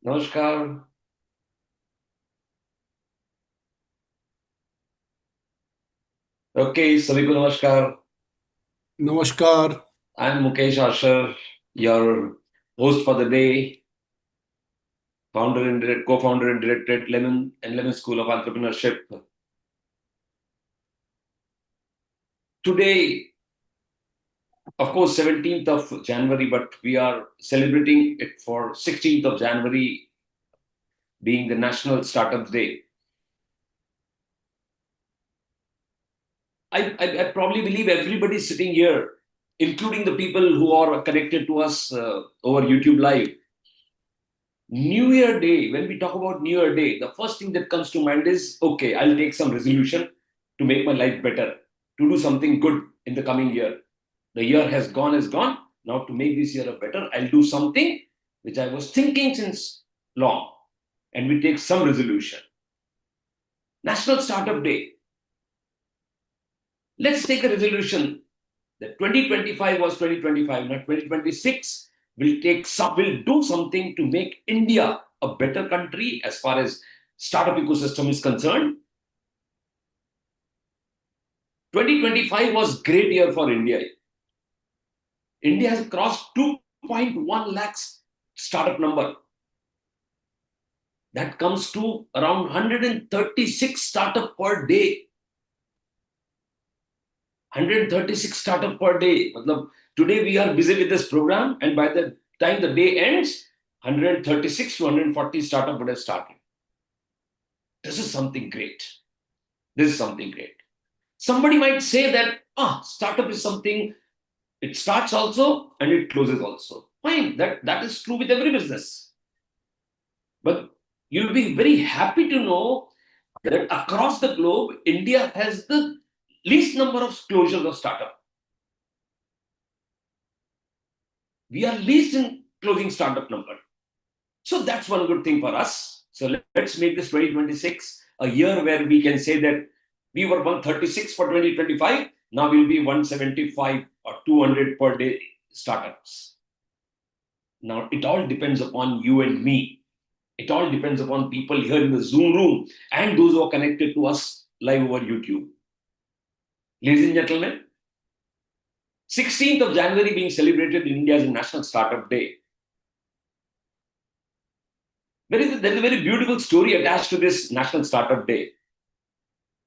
नमस्कार. ओके, सभी को नमस्कार. नमस्कार। I am Mukesh Ashar, your host for the day, founder and co-founder and director at Lemon and Lemon School of Entrepreneurship. Today, of course, 17th of January, but we are celebrating it for 16th of January being the National Startup Day. I probably believe everybody sitting here, including the people who are connected to us over YouTube Live, New Year Day, when we talk about New Year Day, the first thing that comes to mind is okay, I'll take some resolution to make my life better, to do something good in the coming year. The year has gone, is gone. Now, to make this year a better, I'll do something which I was thinking since long, and we take some resolution. National Startup Day. Let's take a resolution that 2025 was 2025, now 2026 will do something to make India a better country as far as startup ecosystem is concerned. 2025 was great year for India. India has crossed 2.1 lakhs startup number. That comes to around 136 startup per day. 136 startup per day. Today we are busy with this program, and by the time the day ends, 136 to 140 startup would have started. This is something great. This is something great. Somebody might say that startup is something, it starts also and it closes also. Fine, that is true with every business. But you'll be very happy to know that across the globe, India has the least number of closures of startup. We are least in closing startup number. So that's one good thing for us. So let's make this 2026 a year where we can say that we were 136 for 2025. Now we'll be 175 or 200 per day startups. Now it all depends upon you and me. It all depends upon people here in the Zoom room and those who are connected to us live over YouTube. Ladies and gentlemen, 16th of January being celebrated in India as a National Startup Day. There is a very beautiful story attached to this National Startup Day.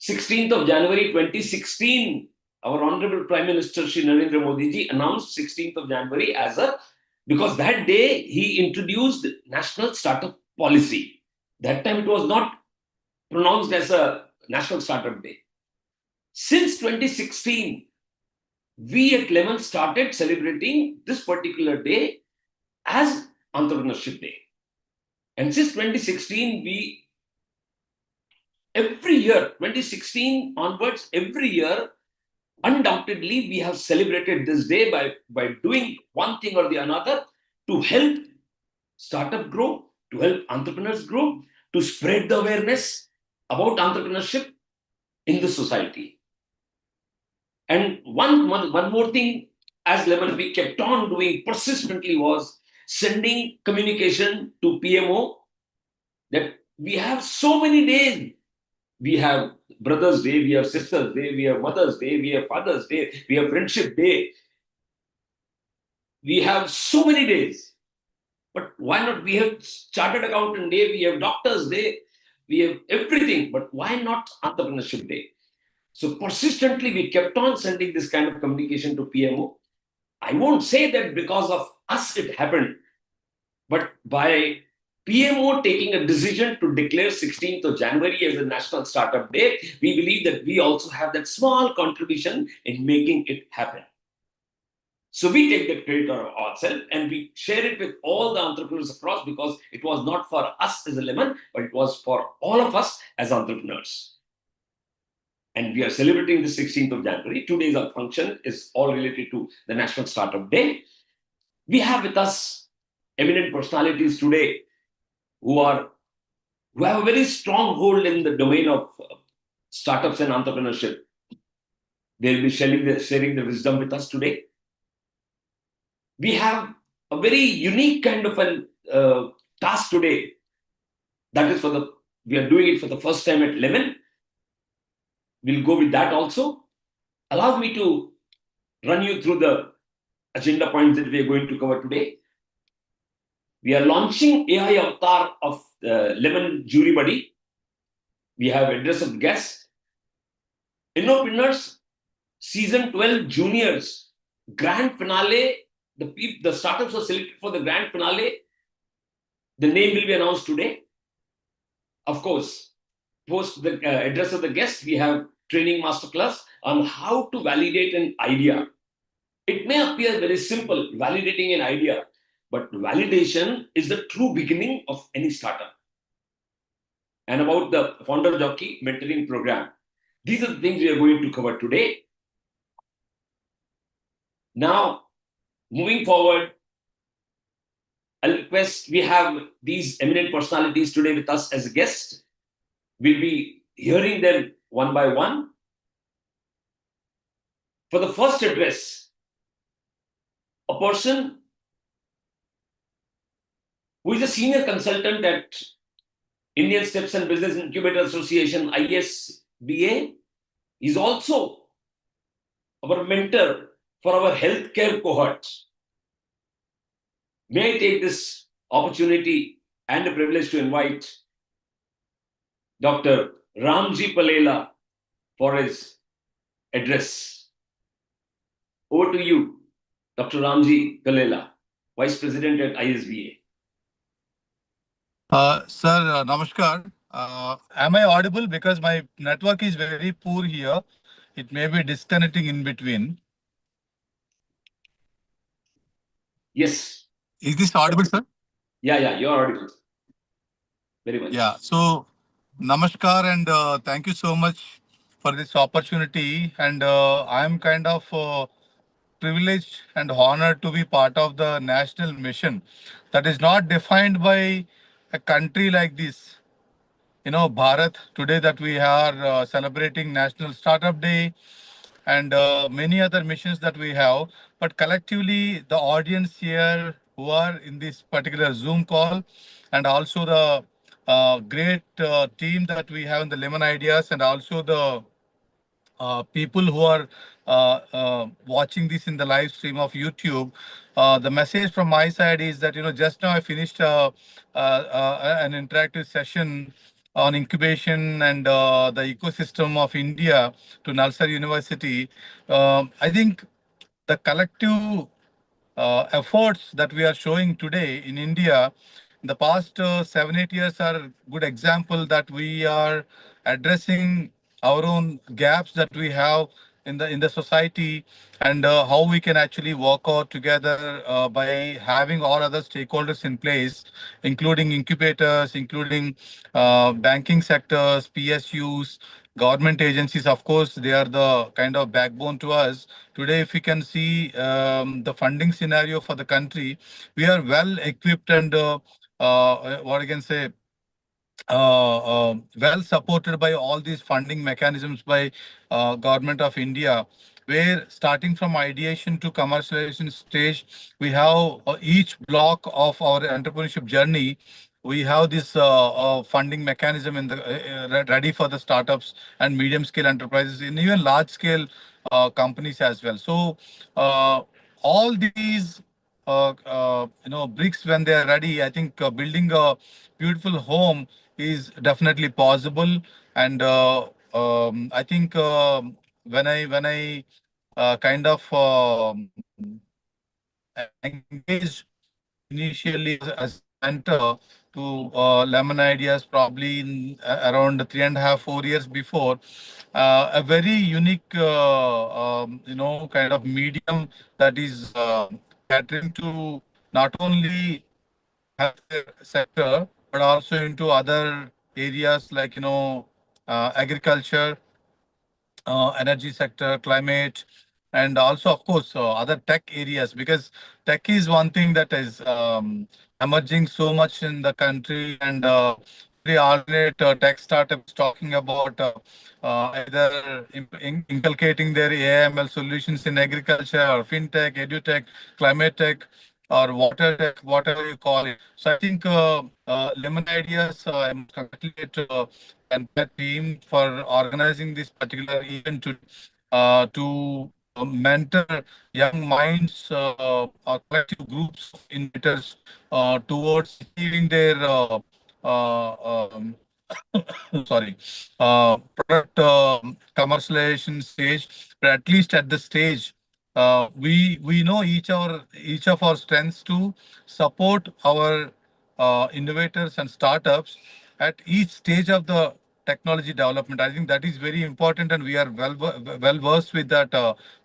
16th of January 2016, our Honorable Prime Minister Shri Narendra Modi ji announced 16th of January because that day he introduced National Startup Policy. That time it was not pronounced as a National Startup Day. Since 2016, we at Lemon started celebrating this particular day as Entrepreneurship Day. And since 2016, every year, 2016 onwards, every year, undoubtedly, we have celebrated this day by doing one thing or the another to help startup grow, to help entrepreneurs grow, to spread the awareness about entrepreneurship in the society. And one more thing, as Lemon we kept on doing persistently was sending communication to PMO that we have so many days. We have Brothers' Day, we have Sisters' Day, we have Mother's Day, we have Father's Day, we have Friendship Day. We have so many days. But why not? We have Chartered Accountant Day, we have Doctor's Day, we have everything. But why not Entrepreneurship Day? So persistently, we kept on sending this kind of communication to PMO. I won't say that because of us it happened, but by PMO taking a decision to declare 16th of January as a National Startup Day, we believe that we also have that small contribution in making it happen. So we take that credit on ourselves and we share it with all the entrepreneurs across because it was not for us as a Lemon, but it was for all of us as entrepreneurs. And we are celebrating the 16th of January. Today's our function is all related to the National Startup Day. We have with us eminent personalities today who have a very strong hold in the domain of startups and entrepreneurship. They'll be sharing the wisdom with us today. We have a very unique kind of a task today. That is we are doing it for the first time at 11. We'll go with that also. Allow me to run you through the agenda points that we are going to cover today. We are launching AI avatar of Lemon Jury Buddy. We have address of guests. Innopreneurs Season 12 Juniors Grand Finale. The startups are selected for the Grand Finale. The name will be announced today. Of course, post the address of the guest, we have training masterclass on how to validate an idea. It may appear very simple, validating an idea, but validation is the true beginning of any startup. And about the Founder Jockey mentoring program. These are the things we are going to cover today. Now, moving forward, I'll request we have these eminent personalities today with us as a guest. We'll be hearing them one by one. For the first address, a person who is a senior consultant at Indian Steps and Business Incubator Association, ISBA, is also our mentor for our healthcare cohort. May I take this opportunity and the privilege to invite Dr. Ramji Palela for his address. Over to you, Dr. Ramji Palela, Vice President at ISBA. Sir, namaskar. Am I audible? Because my network is very poor here. It may be disconnecting in between. Yes. Is this audible, sir? Yeah, you're audible. Very much. Yeah. So, namaskar and thank you so much for this opportunity. And I am kind of privileged and honored to be part of the national mission that is not defined by a country like this. You know, Bharat, today that we are celebrating National Startup Day and many other missions that we have. But collectively, the audience here who are in this particular Zoom call and also the great team that we have in the Lemon Ideas and also the people who are watching this in the live stream of YouTube, the message from my side is that, you know, just now I finished an interactive session on incubation and the ecosystem of India to Nalsar University. I think the collective efforts that we are showing today in India, in the past 7-8 years are a good example that we are addressing our own gaps that we have in the society and how we can actually work out together by having all other stakeholders in place, including incubators, including banking sectors, PSUs, government agencies. Of course, they are the kind of backbone to us. Today, if we can see the funding scenario for the country, we are well equipped and what I can say, well supported by all these funding mechanisms by government of India, where starting from ideation to commercialization stage, we have each block of our entrepreneurship journey. We have this funding mechanism in the ready for the startups and medium scale enterprises and even large scale companies as well. So all these bricks, when they are ready, I think building a beautiful home is definitely possible. And I think when I kind of engaged initially as a mentor to Lemon Ideas, probably in around 3.5-4 years before, a very unique kind of medium that is catering to not only healthcare sector, but also into other areas like, agriculture, energy sector, climate, and also, of course, other tech areas, because tech is one thing that is emerging so much in the country, and every alternate tech startup is talking about either inculcating their AI/ML solutions in agriculture or fintech, edutech, climate tech, or water tech, whatever you call it. So I think Lemon Ideas, I must congratulate the entire team for organizing this particular event to mentor young minds or collective groups of innovators towards achieving their sorry, product commercialization stage, but at least at the stage, we know each of our strengths to support our innovators and startups at each stage of the technology development. I think that is very important, and we are well versed with that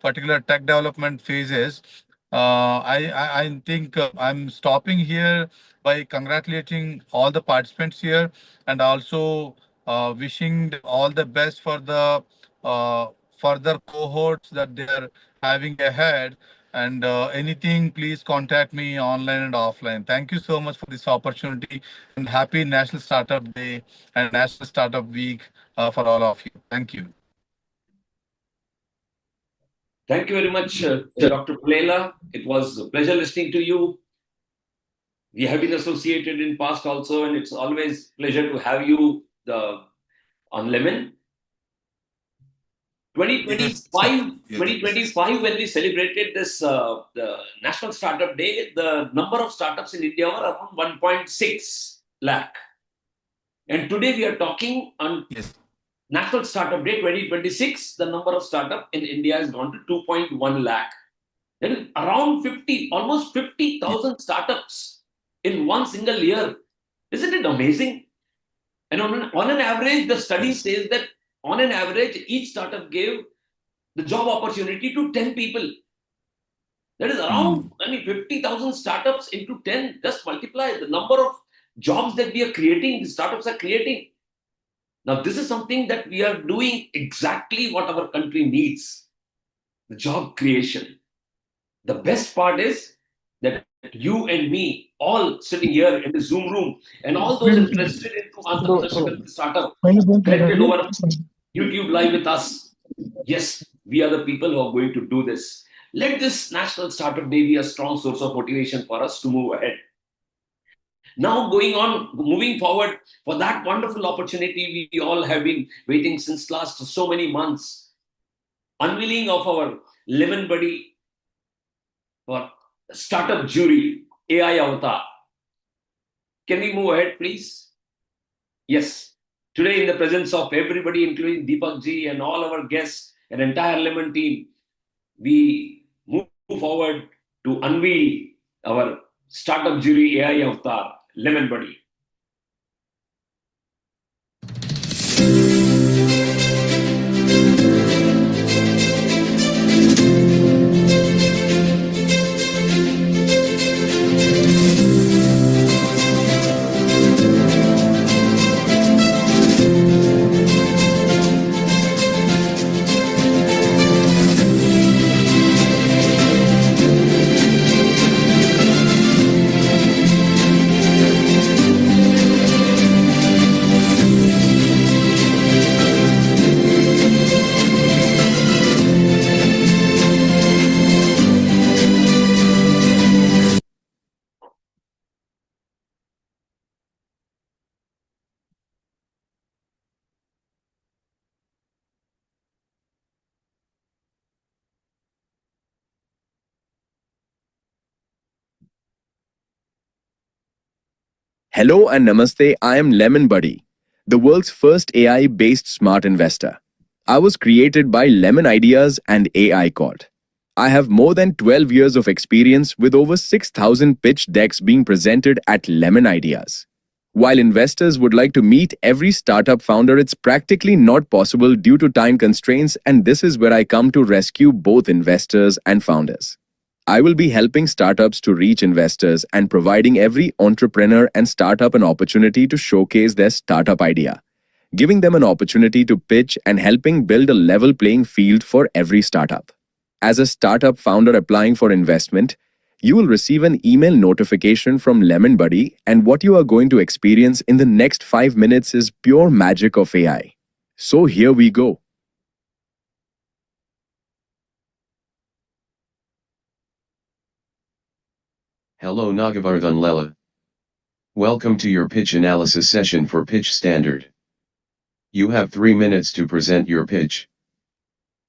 particular tech development phases. I think I'm stopping here by congratulating all the participants here, and also wishing them all the best for the uh, further cohorts that they are having ahead. And anything, please contact me online and offline. Thank you so much for this opportunity, and happy National Startup Day and National Startup Week for all of you. Thank you. Thank you very much, Dr. Pulela. It was a pleasure listening to you. We have been associated in past also, and it's always pleasure to have you on Lemon. 2025, Yes. 2025, when we celebrated this the National Startup Day, the number of startups in India were around 1.6 lakh. And today we are talking on Yes. National Startup Day 2026, the number of startup in India has gone to 2.1 lakh. That is around 50, almost 50,000 startups in one single year. Isn't it amazing? And on an average, the study says that on an average, each startup gave the job opportunity to 10 people. That is around, 50,000 startups into 10. Just multiply the number of jobs that we are creating, the startups are creating. Now, this is something that we are doing exactly what our country needs, the job creation. The best part is that you and me, all sitting here in the Zoom room, and all those interested into entrepreneurship and startup, connected over YouTube Live with us. Yes, we are the people who are going to do this. Let this National Startup Day be a strong source of motivation for us to move ahead. Now, going on, moving forward, for that wonderful opportunity, we all have been waiting since last so many months. Unveiling of our Lemon Buddy for Startup Jury AI Avatar. Can we move ahead, please? Yes. Today, in the presence of everybody, including Deepak ji and all our guests and entire Lemon team, we move forward to unveil our Startup Jury AI Avatar, Lemon Buddy. Hello and namaste, I am Lemon Buddy, the world's first AI-based smart investor. I was created by Lemon Ideas and AI Code. I have more than 12 years of experience with over 6,000 pitch decks being presented at Lemon Ideas. While investors would like to meet every startup founder, it's practically not possible due to time constraints, and this is where I come to rescue both investors and founders. I will be helping startups to reach investors and providing every entrepreneur and startup an opportunity to showcase their startup idea, giving them an opportunity to pitch and helping build a level playing field for every startup. As a startup founder applying for investment, you will receive an email notification from Lemon Buddy, and what you are going to experience in the next 5 minutes is pure magic of AI. So here we go. Hello Nagavardhan Lela. Welcome to your pitch analysis session for Pitch Standard. You have 3 minutes to present your pitch.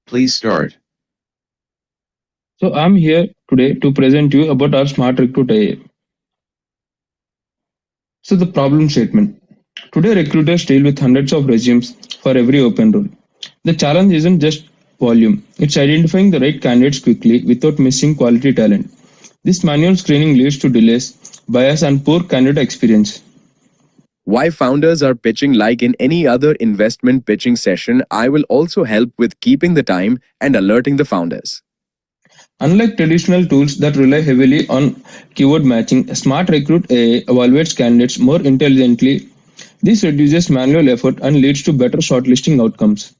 Please start. So I'm here today to present you about our Smart Recruit AI. So the problem statement. Today recruiters deal with hundreds of resumes for every open role. The challenge isn't just volume, it's identifying the right candidates quickly without missing quality talent. This manual screening leads to delays, bias and poor candidate experience. Why founders are pitching like in any other investment pitching session, I will also help with keeping the time and alerting the founders. Unlike traditional tools that rely heavily on keyword matching, Smart Recruit AI evaluates candidates more intelligently. This reduces manual effort and leads to better shortlisting outcomes.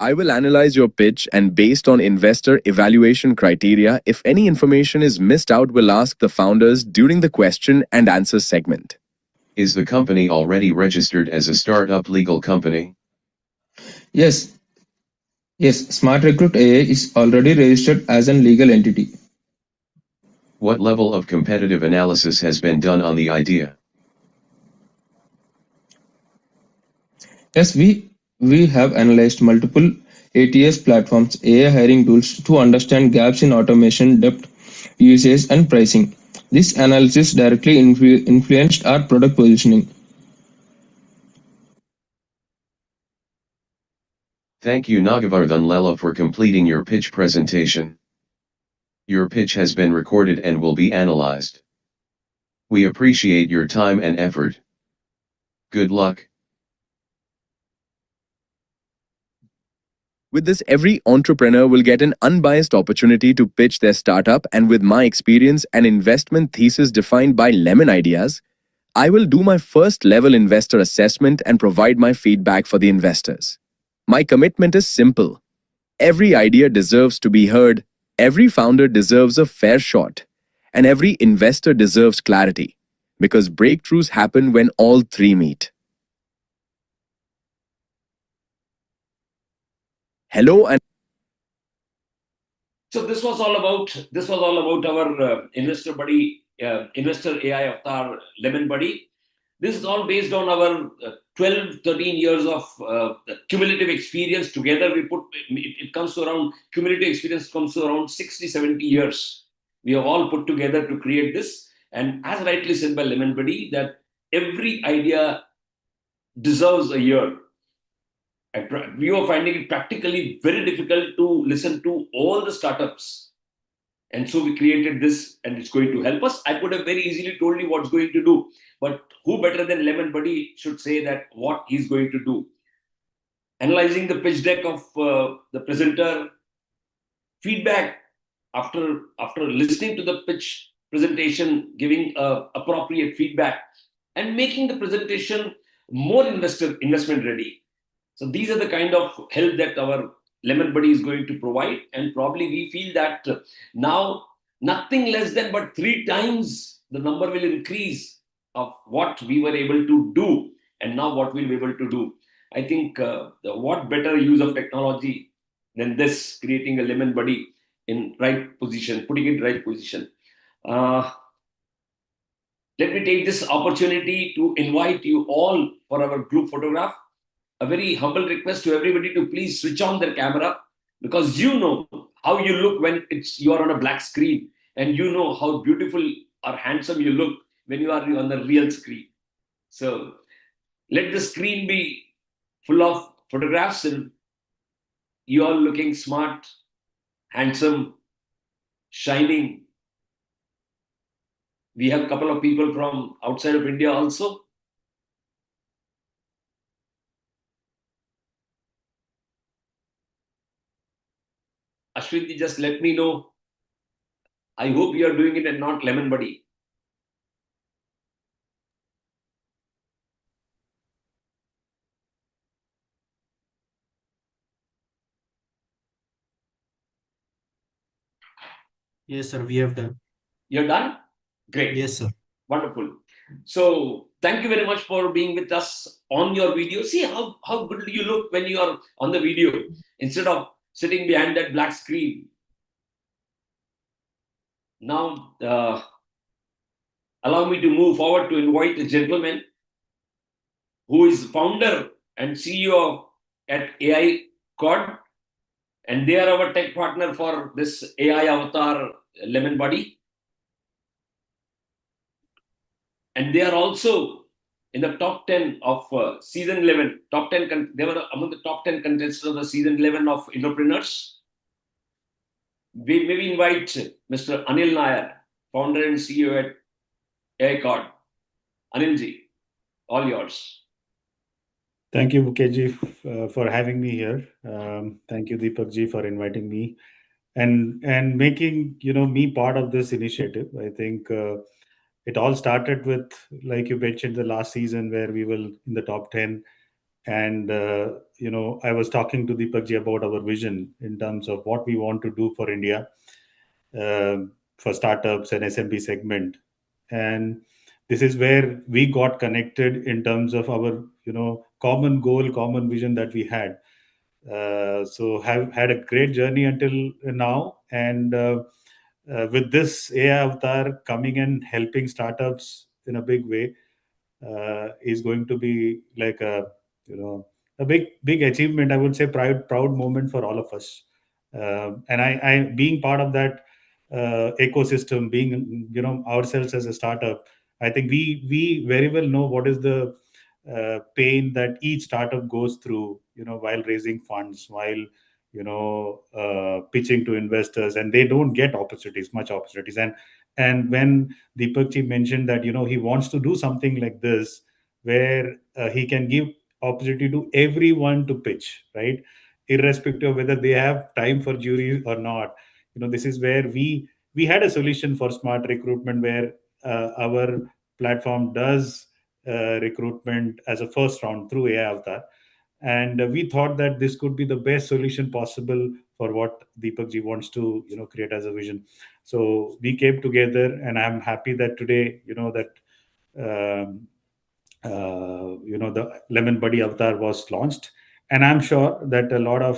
I will analyze your pitch and based on investor evaluation criteria, if any information is missed out, will ask the founders during the question and answer segment. Is the company already registered as a startup legal company? Yes, Smart Recruit AI is already registered as a legal entity. What level of competitive analysis has been done on the idea? Yes, we have analyzed multiple ATS platforms, AI hiring tools to understand gaps in automation, depth, usage, and pricing. This analysis directly influenced our product positioning. Thank you Nagavardhan Lela for completing your pitch presentation. Your pitch has been recorded and will be analyzed. We appreciate your time and effort. Good luck. With this, every entrepreneur will get an unbiased opportunity to pitch their startup, and with my experience and investment thesis defined by Lemon Ideas, I will do my first level investor assessment and provide my feedback for the investors. My commitment is simple. Every idea deserves to be heard, every founder deserves a fair shot, and every investor deserves clarity, because breakthroughs happen when all three meet. Hello and So this was all about our investor buddy, investor AI avatar, Lemon Buddy. This is all based on our 12, 13 years of cumulative experience together. It comes to around, cumulative experience comes to around 60, 70 years. We have all put together to create this. And as rightly said by Lemon Buddy, that every idea deserves a year. We were finding it practically very difficult to listen to all the startups. And so we created this, and it's going to help us. I could have very easily told you what's going to do, but who better than Lemon Buddy should say that what he's going to do? Analyzing the pitch deck of the presenter, feedback after listening to the pitch presentation, giving appropriate feedback, and making the presentation more investment ready. So these are the kind of help that our Lemon Buddy is going to provide, and probably we feel that now nothing less than but 3 times the number will increase of what we were able to do, and now what we'll be able to do. I think what better use of technology than this, creating a Lemon Buddy in right position, putting it in right position. Let me take this opportunity to invite you all for our group photograph. A very humble request to everybody to please switch on their camera, because you know how you look when you are on a black screen, and you know how beautiful or handsome you look when you are on the real screen. So let the screen be full of photographs and you are looking smart, handsome, shining. We have a couple of people from outside of India also. Ashwinji, just let me know. I hope you are doing it and not Lemon Buddy. Yes, sir. We have done. You're done? Great. Yes, sir. Wonderful. So thank you very much for being with us on your video. See how good you look when you are on the video. instead of sitting behind that black screen. Now, allow me to move forward to invite a gentleman who is founder and CEO at AI Cod, and they are our tech partner for this AI avatar Lemon Buddy. And they are also in the top 10 of season 11. They were among the top 10 contestants of the season 11 of Entrepreneurs. We maybe invite Mr. Anil Nair, founder and CEO at AI Cod. Anilji, all yours. Thank you, Mukherjee, for having me here. Thank you, Deepak ji, for inviting me and making me part of this initiative. I think it all started with, like you mentioned, the last season where we were in the top 10, and I was talking to Deepak ji about our vision in terms of what we want to do for India, for startups and SMB segment, and this is where we got connected in terms of our common goal, common vision that we had. So have had a great journey until now, and with this AI avatar coming and helping startups in a big way, is going to be like a big achievement. I would say proud moment for all of us, and I being part of that ecosystem, being ourselves as a startup. I think we very well know what is the pain that each startup goes through, while raising funds, while pitching to investors, and they don't get much opportunities. And when Deepak ji mentioned that he wants to do something like this, where he can give opportunity to everyone to pitch, right, irrespective of whether they have time for jury or not. This is where we had a solution for smart recruitment, where our platform does recruitment as a first round through AI Avatar. And we thought that this could be the best solution possible for what Deepak ji wants to create as a vision. So we came together, and I'm happy that today um, the Lemon Buddy avatar was launched, and I'm sure that a lot of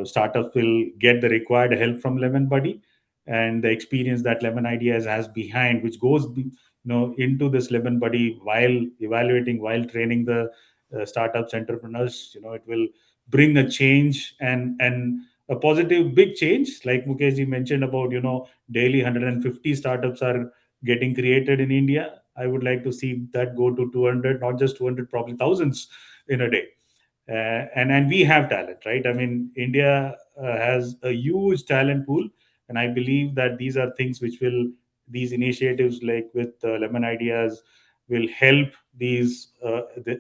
startups will get the required help from Lemon Buddy, and the experience that Lemon Ideas has behind, which goes into this Lemon Buddy while evaluating, while training the startups, entrepreneurs. It will bring a change, and a positive big change, like Mukesh mentioned about daily 150 startups are getting created in India. I would like to see that go to 200, not just 200, probably thousands in a day. And we have talent, right? I mean, India has a huge talent pool, and I believe that these are things which will, these initiatives like with Lemon Ideas, will help the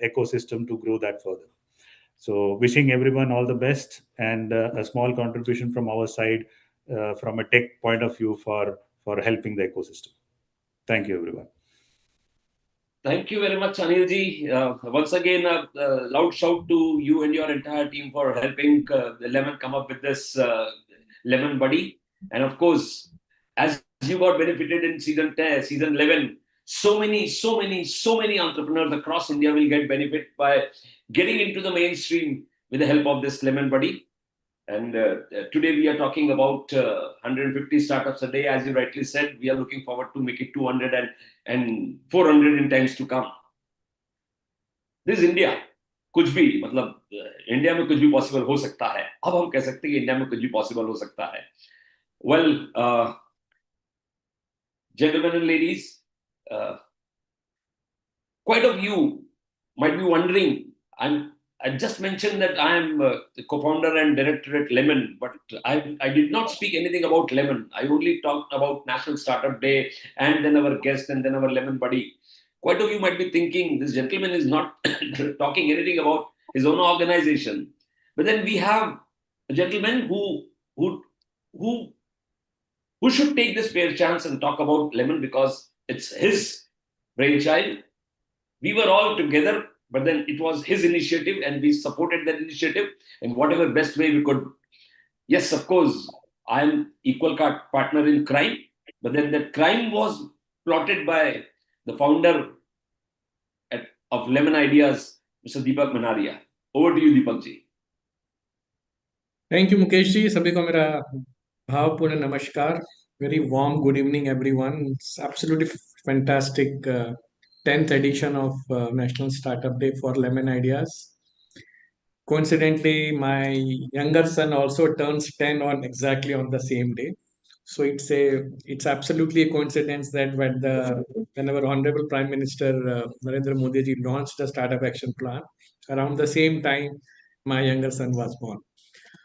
ecosystem to grow that further. So wishing everyone all the best, and a small contribution from our side, from a tech point of view, for helping the ecosystem. Thank you, everyone. Thank you very much, Anilji. Once again, a loud shout to you and your entire team for helping the Lemon come up with this Lemon Buddy. And of course, as you got benefited in season 10, season 11, so many entrepreneurs across India will get benefit by getting into the mainstream with the help of this Lemon Buddy. And today we are talking about 150 startups a day. As you rightly said, we are looking forward to make it 200 and 400 in times to come. This is India. कुछ भी मतलब India में कुछ भी possible हो सकता है. अब हम कह सकते हैं कि इंडिया में कुछ भी पॉसिबल हो सकता है. Well, gentlemen and ladies, quite of you might be wondering, I just mentioned that I am the co-founder and director at Lemon, but I did not speak anything about Lemon. I only talked about National Startup Day, and then our guest, and then our Lemon Buddy. Quite of you might be thinking this gentleman is not talking anything about his own organization. But then we have a gentleman who should take this fair chance and talk about Lemon, because it's his brainchild. We were all together, but then it was his initiative, and we supported that initiative in whatever best way we could. Yes, of course, I'm equal partner in crime, but then that crime was plotted by the founder of Lemon Ideas, Mr. Deepak Manaria. Over to you, Deepak ji. Thank you Mukesh ji, सभी को मेरा भावपूर्ण नमस्कार. Very warm good evening everyone. It's absolutely fantastic 10th edition of National Startup Day for Lemon Ideas. Coincidentally, my younger son also turns 10 on exactly on the same day. So it's absolutely a coincidence that when our Honorable Prime Minister Narendra Modi ji launched the Startup Action Plan, around the same time my younger son was born.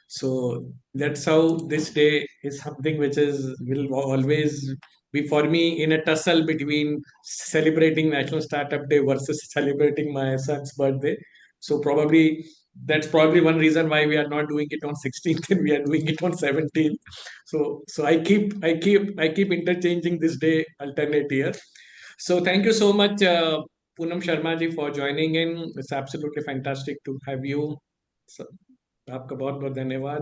So that's how this day is something which is will always be for me in a tussle between celebrating National Startup Day versus celebrating my son's birthday. So probably that's probably one reason why we are not doing it on 16th and we are doing it on 17th. So I keep interchanging this day alternate year. So thank you so much, Poonam Sharma ji, for joining in. It's absolutely fantastic to have you. So, आपका बहुत बहुत धन्यवाद.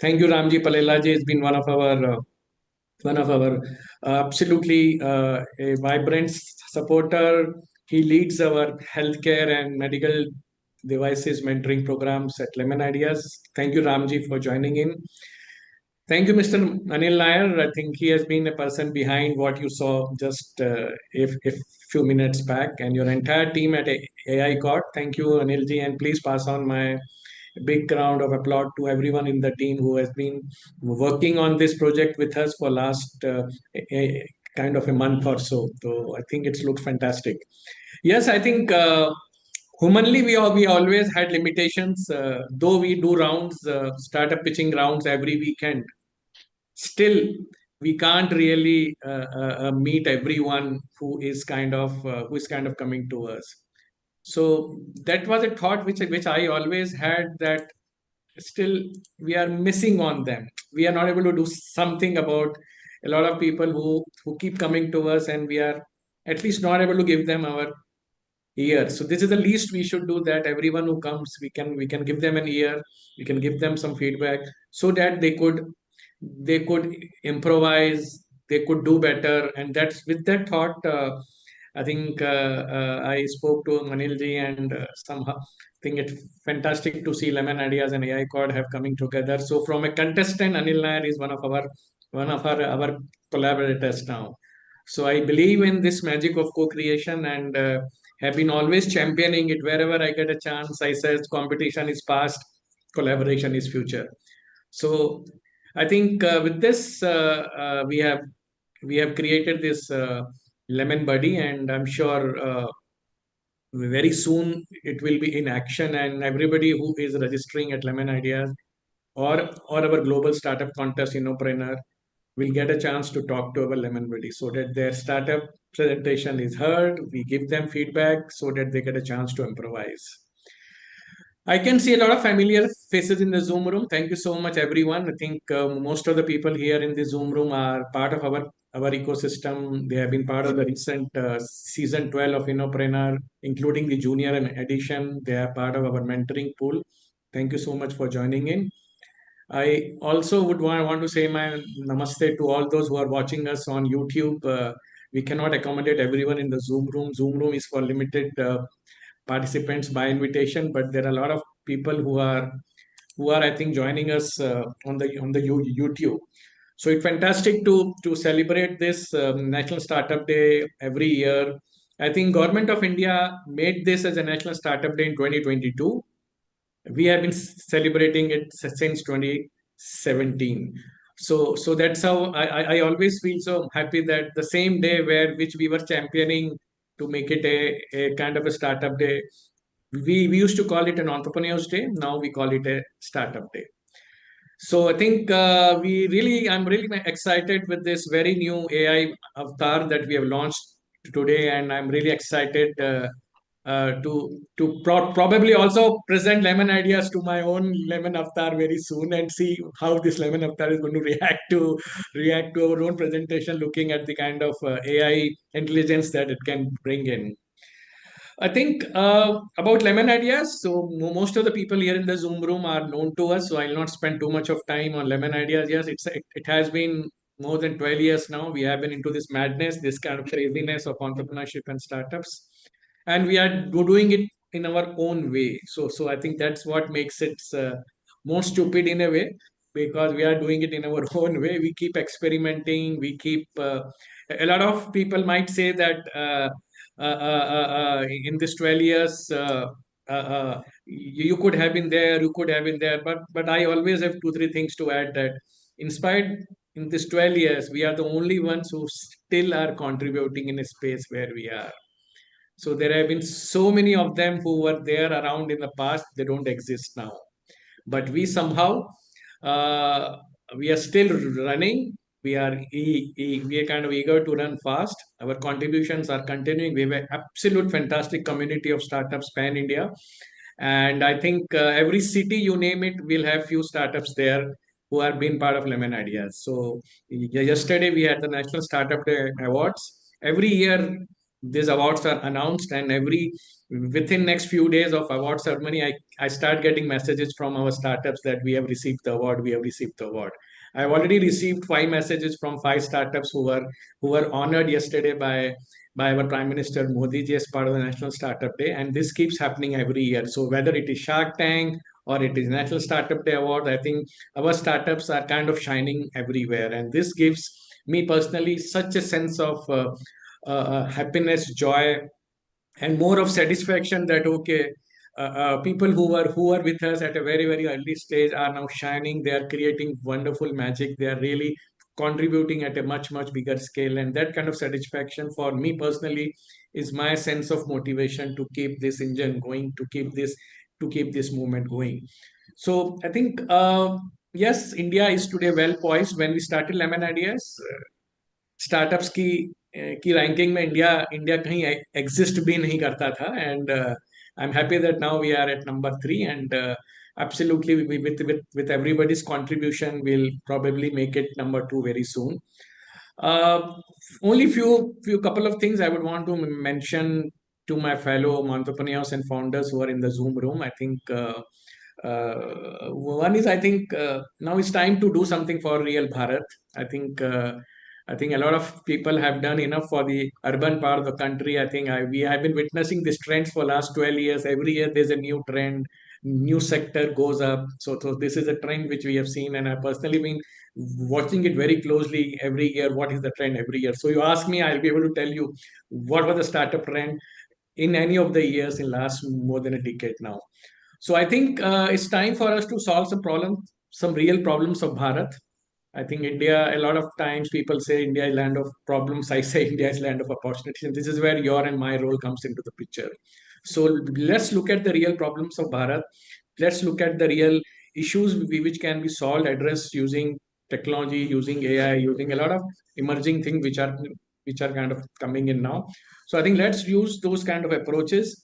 Thank you, Ramji Palela ji. It's been one of our absolutely a vibrant supporter. He leads our healthcare and medical devices mentoring programs at Lemon Ideas. Thank you, Ramji, for joining in. Thank you, Mr. Anil Nair. I think he has been a person behind what you saw just if few minutes back, and your entire team at AI Court. Thank you, Anil ji, and please pass on my big round of applause to everyone in the team who has been working on this project with us for last kind of a month or so. So I think it's looked fantastic. Yes, I think humanly we always had limitations. Though we do rounds, startup pitching rounds every weekend, still we can't really meet everyone who is kind of coming to us. So that was a thought which I always had, that still we are missing on them. We are not able to do something about a lot of people who keep coming to us, and we are at least not able to give them our ear. So this is the least we should do, that everyone who comes, we can give them an ear, we can give them some feedback, so that they could improvise, they could do better. And that's with that thought, I think I spoke to Manil ji, and somehow think it's fantastic to see Lemon Ideas and AI Code have coming together. So from a contestant, Anil Nair is one of our collaborators now. So I believe in this magic of co-creation, and have been always championing it wherever I get a chance. I says competition is past, collaboration is future. So I think with this we have created this Lemon Buddy, and I'm sure very soon it will be in action, and everybody who is registering at Lemon Ideas or our global startup contest Innopreneur will get a chance to talk to our Lemon Buddy, so that their startup presentation is heard. We give them feedback so that they get a chance to improvise. I can see a lot of familiar faces in the Zoom room. Thank you so much, everyone. I think most of the people here in the Zoom room are part of our ecosystem. They have been part of the recent season 12 of Innopreneur, including the junior and edition. They are part of our mentoring pool. Thank you so much for joining in. I also would want to say my namaste to all those who are watching us on YouTube. We cannot accommodate everyone in the Zoom room. Zoom room is for limited participants by invitation, but there are a lot of people who are I think joining us on the YouTube. So it's fantastic to celebrate this National Startup Day every year. I think Government of India made this as a National Startup Day in 2022. We have been celebrating it since 2017. So that's how I always feel so happy that the same day which we were championing to make it a kind of a startup day, we used to call it an entrepreneurs day. Now we call it a startup day. So I think I'm really excited with this very new AI avatar that we have launched today, and I'm really excited to probably also present Lemon Ideas to my own Lemon Avatar very soon, and see how this Lemon Avatar is going to react to our own presentation, looking at the kind of AI intelligence that it can bring in. I think about Lemon Ideas. So most of the people here in the Zoom room are known to us. So I'll not spend too much of time on Lemon Ideas. Yes, it has been more than 12 years now. We have been into this madness, this kind of craziness of entrepreneurship and startups, and we are doing it in our own way. So I think that's what makes it more stupid in a way, because we are doing it in our own way. We keep experimenting. We keep a lot of people might say that in this 12 years you could have been there, you could have been there, but I always have 2 3 things to add, that in spite in this 12 years we are the only ones who still are contributing in a space where we are. So there have been so many of them who were there around in the past, they don't exist now. But we somehow, uh, we are still running. We are kind of eager to run fast. Our contributions are continuing. We have an absolute fantastic community of startups pan India, and I think every city you name it, we'll have few startups there who are being part of Lemon Ideas. So yesterday we had the National Startup Day Awards. Every year these awards are announced, and every within next few days of award ceremony, I start getting messages from our startups that we have received the award, we have received the award. I've already received 5 messages from 5 startups who were honored yesterday by our Prime Minister Modi ji as part of the National Startup Day, and this keeps happening every year. So whether it is Shark Tank or it is National Startup Day Award, I think our startups are kind of shining everywhere, and this gives me personally such a sense of happiness, joy, and more of satisfaction that okay, people who are with us at a very early stage are now shining. They are creating wonderful magic. They are really contributing at a much bigger scale, and that kind of satisfaction for me personally is my sense of motivation to keep this engine going, to keep this movement going. So I think yes, India is today well poised. When we started Lemon Ideas, startups की ranking में India कहीं exist भी नहीं करता था, and I am happy that now we are at number 3, एंड absolutely with everybody's contribution we'll probably make it number 2 very soon. Only few couple of things I would want to mention to my fellow entrepreneurs and founders who are in the Zoom room. I think one is, I think now it's time to do something for real Bharat. I think a lot of people have done enough for the urban part of the country. I think we have been witnessing this trends for last 12 years. Every year there's a new trend, new sector goes up. So this is a trend which we have seen, and I've personally been watching it very closely every year. What is the trend every year? So you ask me, I'll be able to tell you what was the startup trend in any of the years in last more than a decade now. So I think it's time for us to solve some real problems of Bharat. I think India, a lot of times people say India is land of problems. I say India is land of opportunities. And this is where your and my role comes into the picture. So let's look at the real problems of Bharat. Let's look at the real issues which can be solved, addressed using technology, using AI, using a lot of emerging things which are kind of coming in now. So I think let's use those kind of approaches.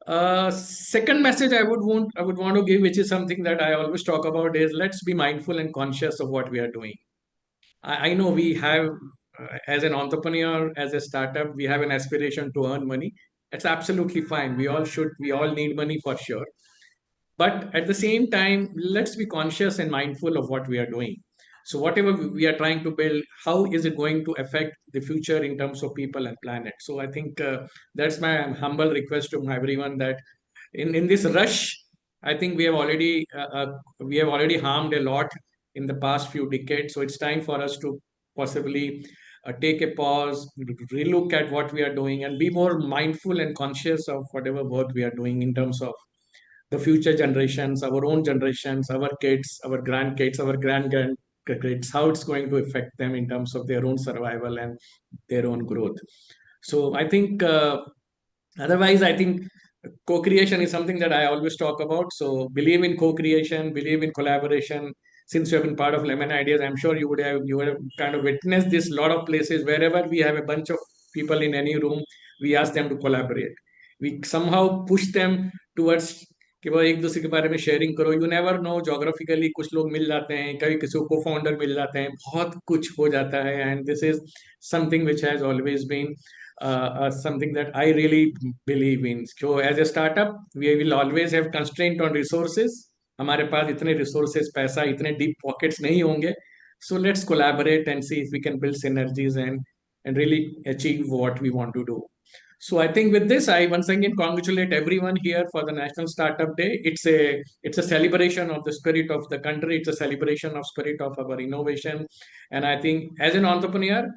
Second message I would want to give, which is something that I always talk about, is let's be mindful and conscious of what we are doing. I know we have, as an entrepreneur, as a startup, we have an aspiration to earn money. It's absolutely fine. We all need money for sure. But at the same time, let's be conscious and mindful of what we are doing. So whatever we are trying to build, how is it going to affect the future in terms of people and planet? So I think that's my humble request to everyone, that in this rush, I think we have already harmed a lot in the past few decades. So it's time for us to possibly take a pause, relook at what we are doing, and be more mindful and conscious of whatever work we are doing in terms of the future generations, our own generations, our kids, our grandkids, our grandkids, how it's going to affect them in terms of their own survival and their own growth. So I think otherwise, I think co-creation is something that I always talk about. So believe in co-creation, believe in collaboration. Since you have been part of Lemon Ideas, I'm sure you would have kind of witnessed this lot of places. Wherever we have a bunch of people in any room, we ask them to collaborate. We somehow push them towards कि वो एक दूसरे के बारे में sharing करो. You never know, geographically कुछ लोग मिल जाते हैं, कभी किसी को फाउंडर मिल जाते हैं, बहुत कुछ हो जाता है. And this is something which has always been something that I really believe in. So as a startup, we will always have constraint on resources. हमारे पास इतने resources, पैसा, इतने deep pockets नहीं होंगे. So let's collaborate and see if we can build synergies and really achieve what we want to do. So I think with this, I once again congratulate everyone here for the National Startup Day. It's a celebration of the spirit of the country. It's a celebration of spirit of our innovation. And I think as an entrepreneur,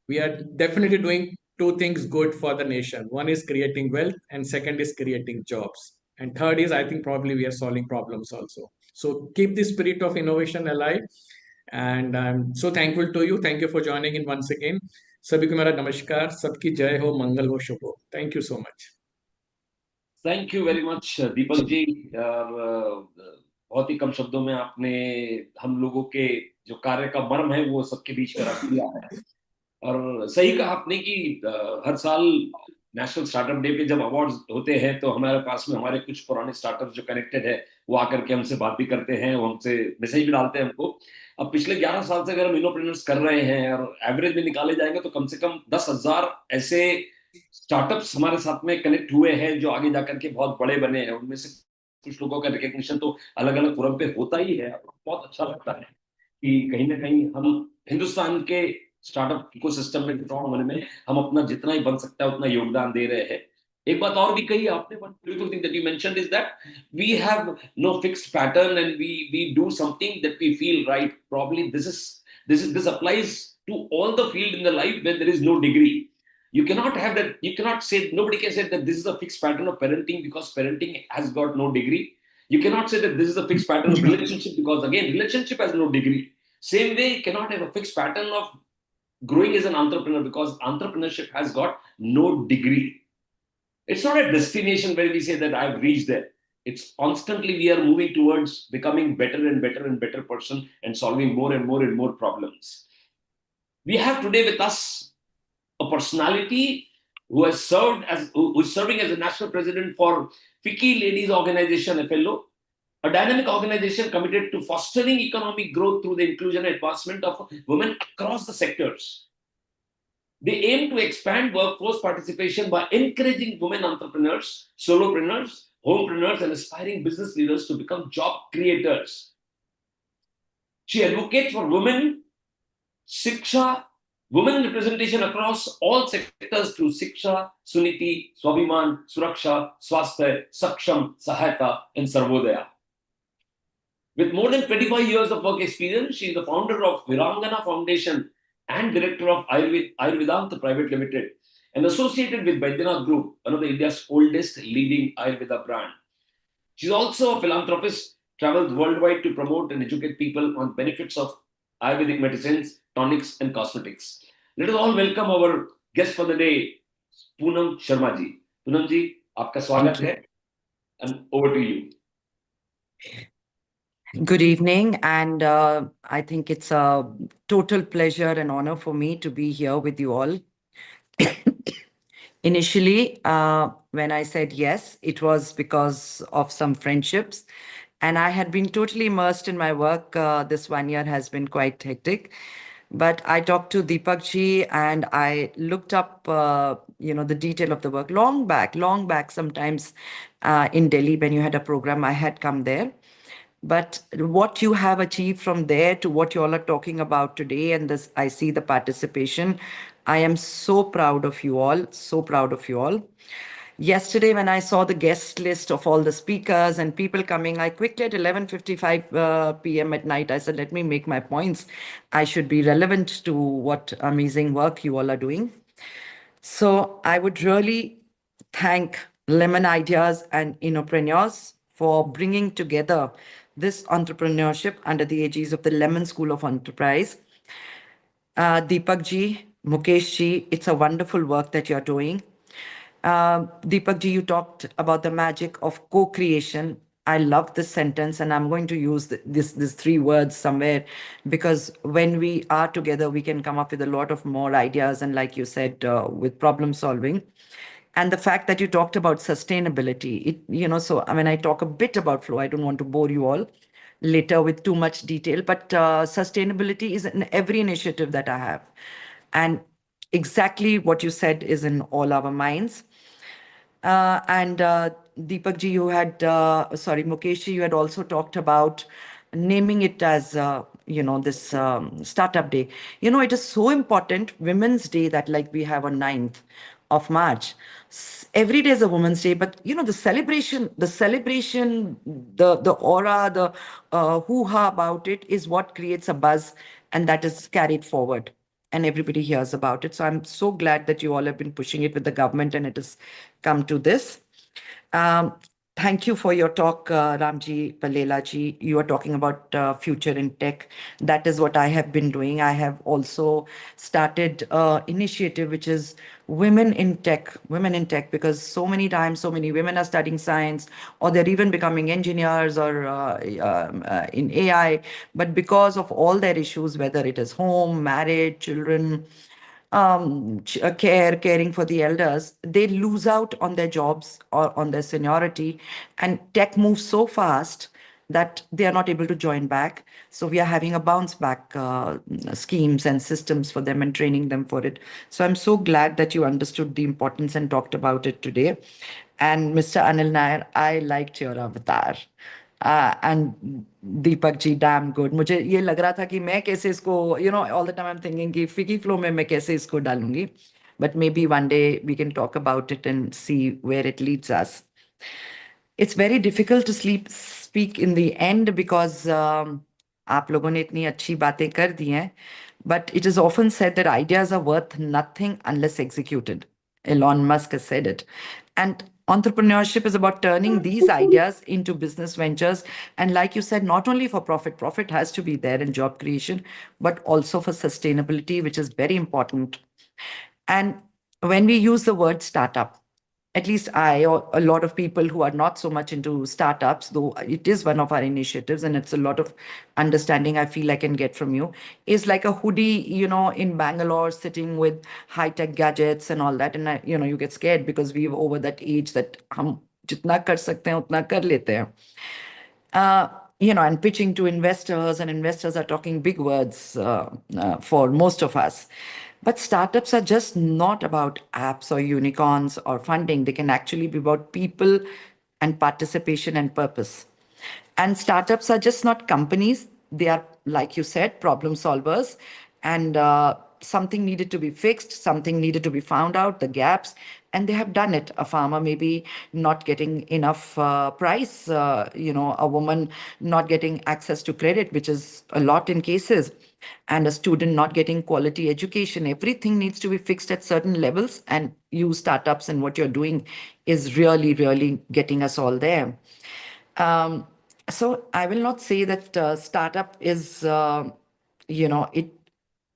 we are definitely doing two things good for the nation. One is creating wealth, and second is creating jobs. And third is, I think probably we are solving problems also. So keep the spirit of innovation alive. And I'm so thankful to you. Thank you for joining in once again. सभी को मेरा नमस्कार, सबकी जय हो, मंगल हो, शुभ हो. Thank you so much. Thank you very much Deepak ji. बहुत ही कम शब्दों में आपने हम लोगों के जो कार्य का मर्म है वो सबके बीच में रख दिया है। और सही कहा आपने कि हर साल नेशनल स्टार्टअप डे पे जब अवार्ड्स होते हैं तो हमारे पास में हमारे कुछ पुराने स्टार्टअप जो कनेक्टेड है वो आकर के हमसे बात भी करते हैं, वो हमसे मैसेज भी डालते हैं हमको। अब पिछले 11 साल से अगर हम इनोप्रेन्योर्स कर रहे हैं और एवरेज में निकाले जाएंगे तो कम से कम 10,000 ऐसे स्टार्टअप्स हमारे साथ में कनेक्ट हुए हैं जो आगे जाकर के बहुत बड़े बने हैं। उनमें से कुछ लोगों का रिकग्निशन तो अलग अलग फोरम पे होता ही है। बहुत अच्छा लगता है कि कहीं ना कहीं हम हिंदुस्तान के स्टार्टअप इकोसिस्टम में स्ट्रॉन्ग होने में हम अपना जितना ही बन सकता है उतना योगदान दे रहे हैं। एक बात और भी कही आपने, one beautiful thing that you mentioned is that we have no fixed pattern and we do something that we feel right. Probably this applies to all the field in the life where there is no degree. You cannot have that. You cannot say, nobody can say that this is a fixed pattern of parenting because parenting has got no degree. You cannot say that this is a fixed pattern of relationship because again relationship has no degree. Same way you cannot have a fixed pattern of growing as an entrepreneur because entrepreneurship has got no degree. It's not a destination where we say that I've reached there. It's constantly we are moving towards becoming better and better and better person and solving more and more and more problems. We have today with us a personality who is serving as a national president for FICCI Ladies Organization FLO, a dynamic organization committed to fostering economic growth through the inclusion and advancement of women across the sectors. They aim to expand workforce participation by encouraging women entrepreneurs, solopreneurs, homepreneurs, and aspiring business leaders to become job creators. She advocates for women, Shiksha, women representation across all sectors through Shiksha, Suniti, Swabhiman, Suraksha, Swasthya, Saksham, Sahayata, and Sarvodaya. With more than 25 years of work experience, she is the founder of Virangana Foundation and director of Ayurvedanta Private Limited, and associated with Baidyanath Group, one of India's oldest leading Ayurveda brand. She's also a philanthropist, travels worldwide to promote and educate people on benefits of Ayurvedic medicines, tonics, and cosmetics. Let us all welcome our guest for the day, Poonam Sharma ji. Poonam ji, आपका स्वागत है, and over to you. Good evening, and I think it's a total pleasure and honor for me to be here with you all. Initially, when I said yes, it was because of some friendships, and I had been totally immersed in my work. This 1 year has been quite hectic. But I talked to Deepak ji and I looked up, the detail of the work long back, sometimes in Delhi when you had a program, I had come there. But what you have achieved from there to what you all are talking about today, and this, I see the participation. I am so proud of you all, so proud of you all. Yesterday, when I saw the guest list of all the speakers and people coming, I quickly at 11:55 p.m. at night, I said, let me make my points. I should be relevant to what amazing work you all are doing. So I would really thank Lemon Ideas and Innopreneurs for bringing together this entrepreneurship under the aegis of the Lemon School of Enterprise. Deepak ji, Mukesh ji, it's a wonderful work that you're doing. Deepak ji, you talked about the magic of co-creation. I love this sentence, and I'm going to use these three words somewhere, because when we are together, we can come up with a lot of more ideas, and like you said, with problem solving. And the fact that you talked about sustainability, so when I talk a bit about flow, I don't want to bore you all later with too much detail, but sustainability is in every initiative that I have. And exactly what you said is in all our minds. And Deepak ji, Mukesh ji, you had also talked about naming it as, this Startup Day. It is so important, Women's Day, that like we have on 9th. of March. Every day is a Women's Day, but the celebration, the aura, the hoo-ha about it is what creates a buzz, and that is carried forward, and everybody hears about it. So I'm so glad that you all have been pushing it with the government, and it has come to this. Thank you for your talk, Ramji Palela ji. You are talking about future in tech. That is what I have been doing. I have also started initiative which is women in tech, because so many times so many women are studying science, or they're even becoming engineers or in AI, but because of all their issues, whether it is home, marriage, children, caring for the elders, they lose out on their jobs or on their seniority, and tech moves so fast that they are not able to join back. So we are having a bounce back schemes and systems for them and training them for it. So I'm so glad that you understood the importance and talked about it today. And Mr. Anil Nair, I liked your avatar. And Deepak ji, damn good. मुझे ये लग रहा था कि मैं कैसे इसको, all the time I'm thinking कि Fiki Flow में मैं कैसे इसको डालूंगी. But maybe one day we can talk about it and see where it leads us. It's very difficult to speak in the end because आप लोगों ने इतनी अच्छी बातें कर दी हैं. But it is often said that ideas are worth nothing unless executed. Elon Musk has said it. And entrepreneurship is about turning these ideas into business ventures. And like you said, not only for profit has to be there in job creation, but also for sustainability, which is very important. And when we use the word startup, at least I, or a lot of people who are not so much into startups, though it is one of our initiatives and it's a lot of understanding I feel I can get from you, is like a hoodie, in Bangalore sitting with high-tech gadgets and all that. And, you get scared because we're over that age that hum jitna kar sakte hain, utna kar lete hain. And pitching to investors, and investors are talking big words for most of us. But startups are just not about apps or unicorns or funding. They can actually be about people and participation and purpose. And startups are just not companies. They are, like you said, problem solvers. And something needed to be fixed, something needed to be found out, the gaps, and they have done it. A farmer maybe not getting enough price, a woman not getting access to credit, which is a lot in cases, and a student not getting quality education. Everything needs to be fixed at certain levels, and you startups and what you're doing is really, really getting us all there. So I will not say that startup is,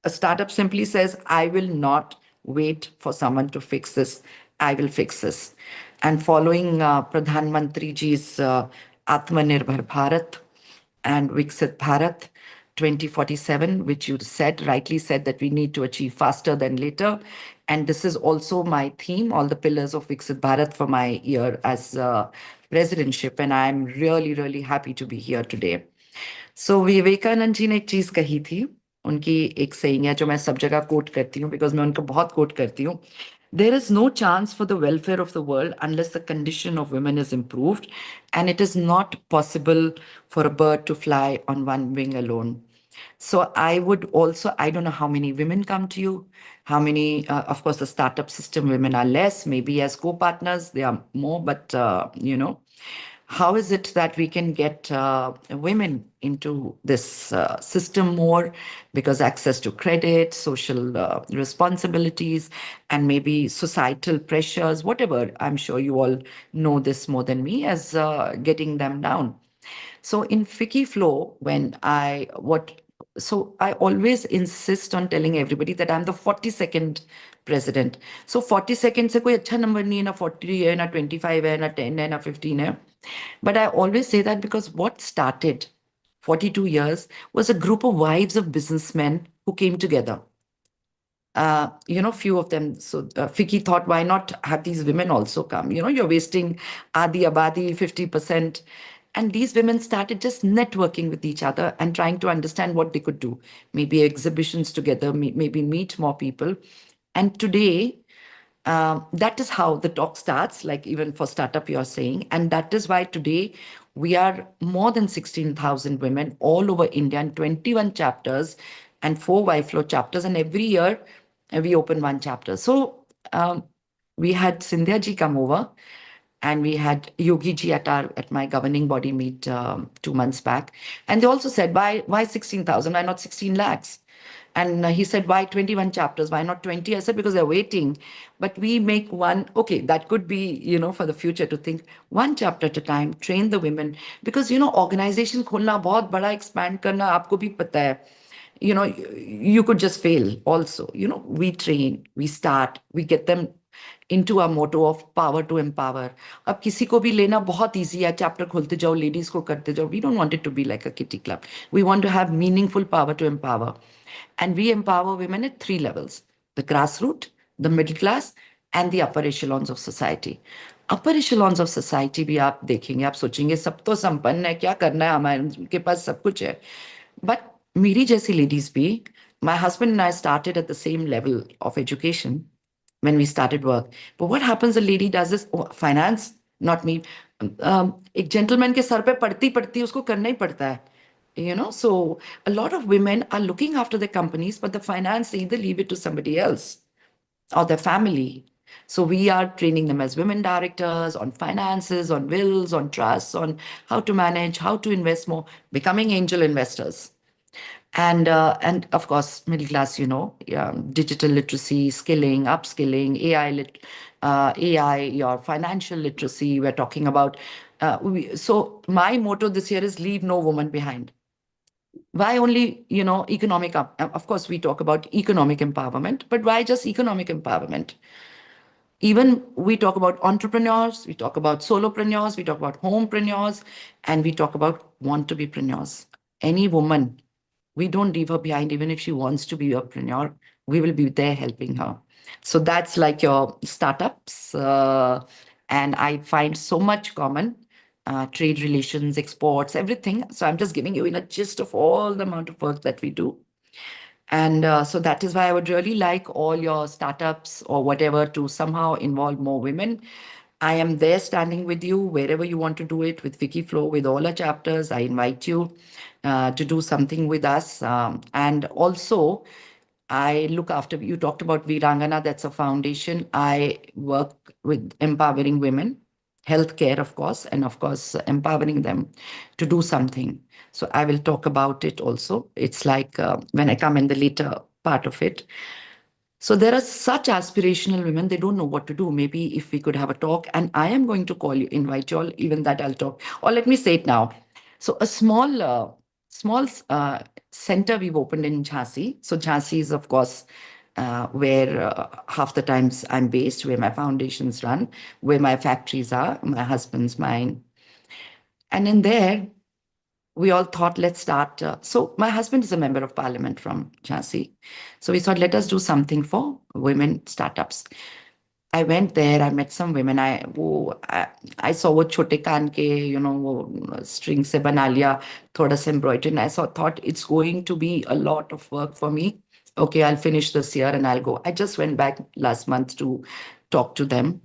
a startup simply says, I will not wait for someone to fix this. I will fix this. And following Pradhan Mantri ji's Atmanirbhar Bharat and Viksit Bharat 2047, which you rightly said that we need to achieve faster than later. And this is also my theme, all the pillars of Viksit Bharat for my year as presidentship. And I'm really, really happy to be here today. So Vivekanand ji ने एक चीज कही थी, उनकी एक saying है जो मैं सब जगह कोट करती हूँ because मैं उनको बहुत कोट करती हूँ. There is no chance for the welfare of the world unless the condition of women is improved, and it is not possible for a bird to fly on one wing alone. So I would also, I don't know how many women come to you, how many, of course, the startup system, women are less, maybe as co-partners, they are more, but, how is it that we can get women into this system more? Because access to credit, social responsibilities, and maybe societal pressures, whatever, I'm sure you all know this more than me, as getting them down. So in Fiki Flow, so I always insist on telling everybody that I'm the 42nd president. So 42nd से कोई अच्छा number नहीं है, ना 40 है, ना 25 है, ना 10 है, ना 15 है. But I always say that because what started 42 years was a group of wives of businessmen who came together. Few of them. So Fiki thought, why not have these women also come? You're wasting Adi Abadi 50%. And these women started just networking with each other and trying to understand what they could do. Maybe exhibitions together, maybe meet more people. And today, that is how the talk starts, like even for startup you're saying. And that is why today we are more than 16,000 women all over India and 21 chapters and 4 YFlow chapters. And every year we open one chapter. So we had Sindhya ji come over, and we had Yogi ji at my governing body meet 2 months back, and they also said, why 16,000? Why not 16 lakhs? And he said, why 21 chapters? Why not 20? I said, because they're waiting. But we make one, okay, that could be, for the future to think one chapter at a time, train the women. Because, organization khulna, bahut bada expand karna, aapko bhi pata hai. You could just fail also. We train, we start, we get them into our motto of power to empower. अब किसी को भी लेना बहुत easy है, chapter खोलते जाओ, ladies को करते जाओ. We don't want it to be like a kitty club. We want to have meaningful power to empower. And we empower women at 3 levels: the grassroots, the middle class, and the upper echelons of society. Upper echelons of society भी आप देखेंगे, आप सोचेंगे सब तो संपन्न है, क्या करना है, हमारे के पास सब कुछ है. But मेरी जैसी ladies भी, my husband and I started at the same level of education when we started work. But what happens, a lady does this, finance, not me. एक gentleman के सर पे पड़ती पड़ती उसको करना ही पड़ता है. So a lot of women are looking after their companies, but the finance, they either leave it to somebody else or their family. So we are training them as women directors on finances, on wills, on trusts, on how to manage, how to invest more, becoming angel investors. And of course, middle class, digital literacy, skilling, upskilling, AI, your financial literacy. We're talking about. So my motto this year is leave no woman behind. Why only, economic? Of course, we talk about economic empowerment, but why just economic empowerment? Even we talk about entrepreneurs, we talk about solopreneurs, we talk about homepreneurs, and we talk about want-to-be-preneurs. Any woman, we don't leave her behind. Even if she wants to be a preneur, we will be there helping her. So that's like your startups. And I find so much common. Trade relations, exports, everything. So I'm just giving you a gist of all the amount of work that we do. And so that is why I would really like all your startups or whatever to somehow involve more women. I am there standing with you wherever you want to do it, with Wikiflow, with all our chapters. I invite you to do something with us. And also, I look after, you talked about Virangana, that's a foundation. I work with empowering women, healthcare, of course, and of course, empowering them to do something. So I will talk about it also. It's like when I come in the later part of it. So there are such aspirational women, they don't know what to do. Maybe if we could have a talk, and I am going to call you, invite you all, even that I'll talk. Or let me say it now. So a small center we've opened in Jhansi. So Jhansi is, of course, where half the times I'm based, where my foundations run, where my factories are, my husband's, mine. And in there, we all thought, let's start. So my husband is a member of parliament from Jhansi. So we thought, let us do something for women startups. I went there, I met some women. I saw wo chote kaan ke, wo string se bana liya, thoda sa embroidery. And I thought it's going to be a lot of work for me. Okay, I'll finish this year and I'll go. I just went back last month to talk to them.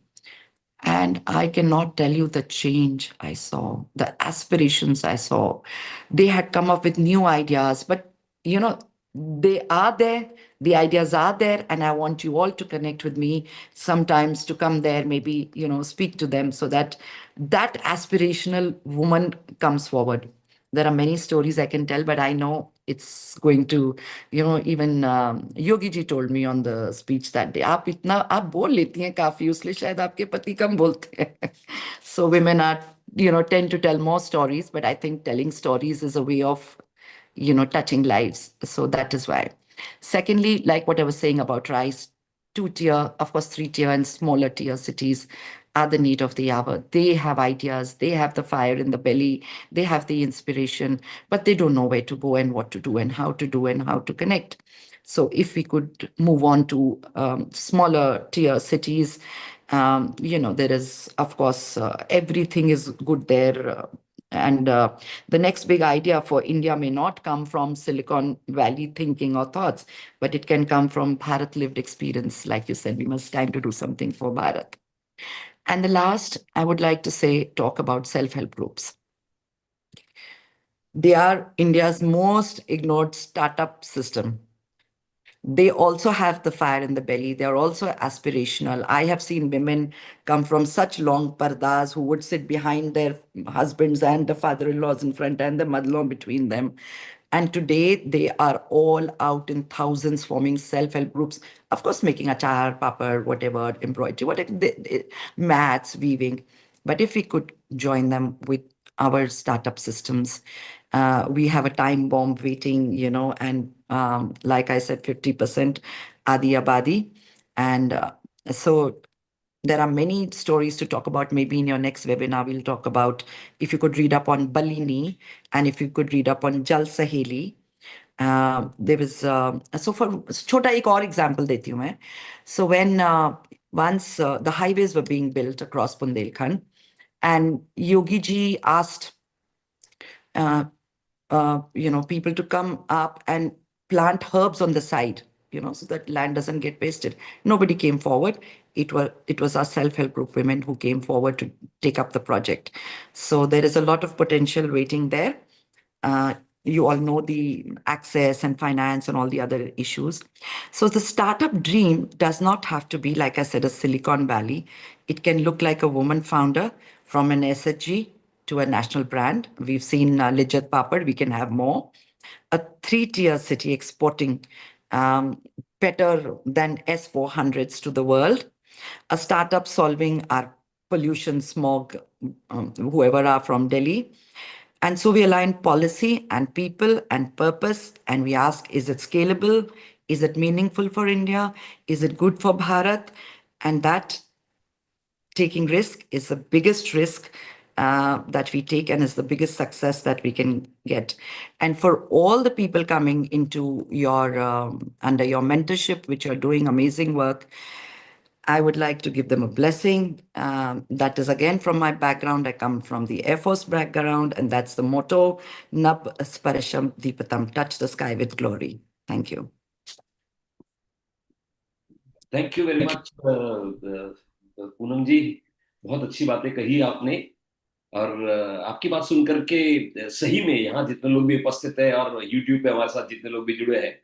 And I cannot tell you the change I saw, the aspirations I saw. They had come up with new ideas, but they are there, the ideas are there, and I want you all to connect with me sometimes, to come there, maybe, speak to them, so that that aspirational woman comes forward. There are many stories I can tell, but I know it's going to, even Yogi ji told me on the speech that day, आप बोल लेती हैं काफी, उसलिए शायद आपके पति कम बोलते हैं. So women are, tend to tell more stories, but I think telling stories is a way of, touching lives. So that is why. Secondly, like what I was saying about rice, 2-tier, of course, 3-tier and smaller tier cities are the need of the hour. They have ideas, they have the fire in the belly, they have the inspiration, but they don't know where to go and what to do and how to connect. So if we could move on to smaller tier cities, there is, of course, everything is good there. And the next big idea for India may not come from Silicon Valley thinking or thoughts, but it can come from Bharat lived experience. Like you said, we must time to do something for Bharat. And the last, I would like to talk about self-help groups. They are India's most ignored startup system. they also have the fire in the belly. They are also aspirational. I have seen women come from such long pardas who would sit behind their husbands and the father-in-laws in front and the mother-in-law between them. And today they are all out in thousands forming self-help groups, of course, making achar, papad, whatever, embroidery, whatever, mats, weaving. But if we could join them with our startup systems, we have a time bomb waiting, and like I said, 50% Adi Abadi. And so there are many stories to talk about. Maybe in your next webinar, we'll talk about if you could read up on Balini and if you could read up on Jal Saheli. There was, so for chota ek aur example deti hu main. So when once the highways were being built across Bundelkhand, and Yogi ji asked people to come up and plant herbs on the side, so that land doesn't get wasted. Nobody came forward. It was our self-help group women who came forward to take up the project. So there is a lot of potential waiting there. You all know the access and finance and all the other issues. So the startup dream does not have to be, like I said, a Silicon Valley. It can look like a woman founder from an SHG to a national brand. We've seen Lijjat Papad, we can have more. A 3-tier city exporting better than S400s to the world. A startup solving our pollution, smog, whoever are from Delhi. And so we align policy and people and purpose, and we ask, is it scalable? Is it meaningful for India? Is it good for Bharat? And that taking risk is the biggest risk that we take and is the biggest success that we can get. And for all the people coming into your under your mentorship, which are doing amazing work, I would like to give them a blessing. That is again from my background. I come from the Air Force background, and that's the motto, Nab Sparasham Deepatam, touch the sky with glory. Thank you. Thank you very much Poonam ji, बहुत अच्छी बातें कही आपने। और आपकी बात सुनकर के सही में यहाँ जितने लोग भी उपस्थित है और यूट्यूब पे हमारे साथ जितने लोग भी जुड़े हैं,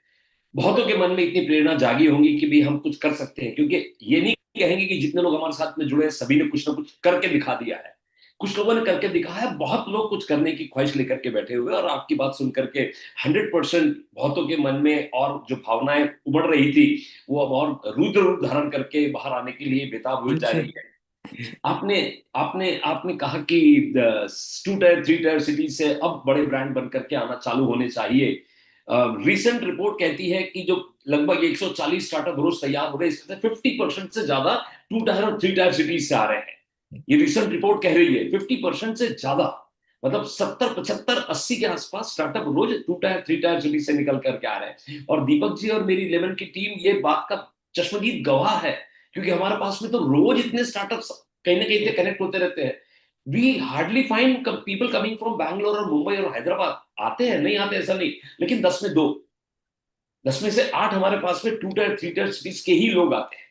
बहुतों के मन में इतनी प्रेरणा जागी होंगी कि भी हम कुछ कर सकते हैं। क्योंकि ये नहीं कहेंगे कि जितने लोग हमारे साथ में जुड़े हैं सभी ने कुछ ना कुछ करके दिखा दिया है। कुछ लोगों ने करके दिखा है, बहुत लोग कुछ करने की ख्वाहिश लेकर के बैठे हुए। और आपकी बात सुनकर के 100% बहुतों के मन में और जो भावनाएं उमड़ रही थी वो अब और रुद्र रूप धारण करके बाहर आने के लिए बेताब हो जा रही है। आपने कहा कि 2 टायर 3 टायर सिटी से अब बड़े ब्रांड बन करके आना चालू होने चाहिए। रिसेंट रिपोर्ट कहती है कि जो लगभग 140 स्टार्टअप रोज तैयार हो रहे हैं, इसमें 50% से ज्यादा 2 टायर और 3 टायर सिटीज से आ रहे हैं। ये रिसेंट रिपोर्ट कह रही है 50% से ज्यादा, मतलब 70, 75, 80 के आसपास स्टार्टअप रोज 2 टायर 3 टायर सिटी से निकल करके आ रहे हैं। और दीपक जी और मेरी लेमन की टीम ये बात का चश्मदीद गवाह है, क्योंकि हमारे पास में तो रोज इतने स्टार्टअप्स कहीं ना कहीं से कनेक्ट होते रहते हैं। We hardly find people coming from Bangalore और मुंबई और हैदराबाद। आते हैं, नहीं आते ऐसा नहीं, लेकिन 10 में 2, 10 में से 8 हमारे पास में 2 टायर 3 टायर सिटीज के ही लोग आते हैं।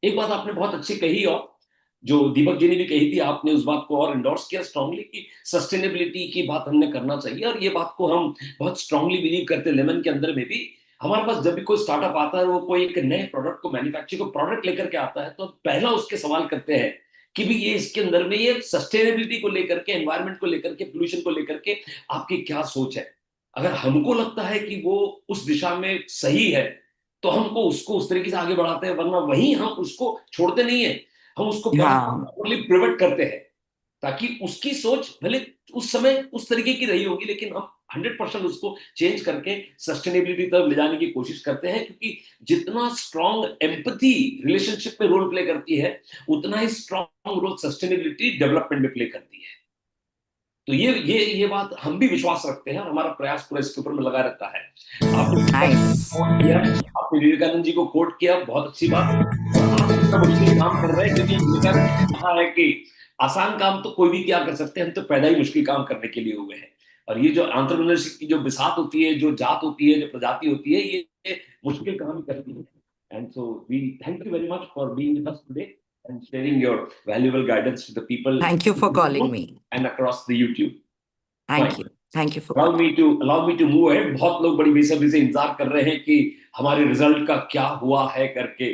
एक बात आपने बहुत अच्छी कही और जो दीपक जी ने भी कही थी, आपने उस बात को और इंडोर्स किया स्ट्रांगली कि सस्टेनेबिलिटी की बात हमने करना चाहिए। और ये बात को हम बहुत स्ट्रांगली बिलीव करते हैं। लेमन के अंदर में भी हमारे पास जब भी कोई स्टार्टअप आता है, वो कोई एक नए प्रोडक्ट को मैन्युफैक्चर को प्रोडक्ट लेकर के आता है, तो पहला उसके सवाल करते हैं कि भी ये इसके अंदर में ये सस्टेनेबिलिटी को लेकर के, एनवायरमेंट को लेकर के, पोल्यूशन को लेकर के आपकी क्या सोच है। अगर हमको लगता है कि वो उस दिशा में सही है तो हमको उसको उस तरीके से आगे बढ़ाते हैं, वरना वहीं हम उसको छोड़ते नहीं है, हम उसको पिवट करते हैं ताकि उसकी सोच भले उस समय उस तरीके की रही होगी, लेकिन हम 100% उसको चेंज करके सस्टेनेबिलिटी तरफ ले जाने की कोशिश करते हैं। क्योंकि जितना स्ट्रॉन्ग एम्पैथी रिलेशनशिप में रोल प्ले करती है, उतना ही स्ट्रॉन्ग रोल सस्टेनेबिलिटी डेवलपमेंट में प्ले करती है। तो ये बात हम भी विश्वास रखते हैं और हमारा प्रयास पूरा इसके ऊपर में लगा रहता है। आपने विवेकानंद जी को कोट किया, बहुत अच्छी बात। आप मुश्किल काम कर रहे हैं, क्योंकि कहा है कि आसान काम तो कोई भी क्या कर सकते हैं, हम तो पैदा ही मुश्किल काम करने के लिए हुए हैं। और ये जो एंटरप्रेन्योरशिप की जो बिसात होती है, जो जात होती है, जो प्रजाति होती है, ये मुश्किल काम करती है। And so we thank you very much for being with us today and sharing your valuable guidance to the people. Thank you for calling me. And across the YouTube. Thank you. Thank you for allow me to move ahead. बहुत लोग बड़ी बेसब्री से इंतजार कर रहे हैं कि हमारे रिजल्ट का क्या हुआ है करके.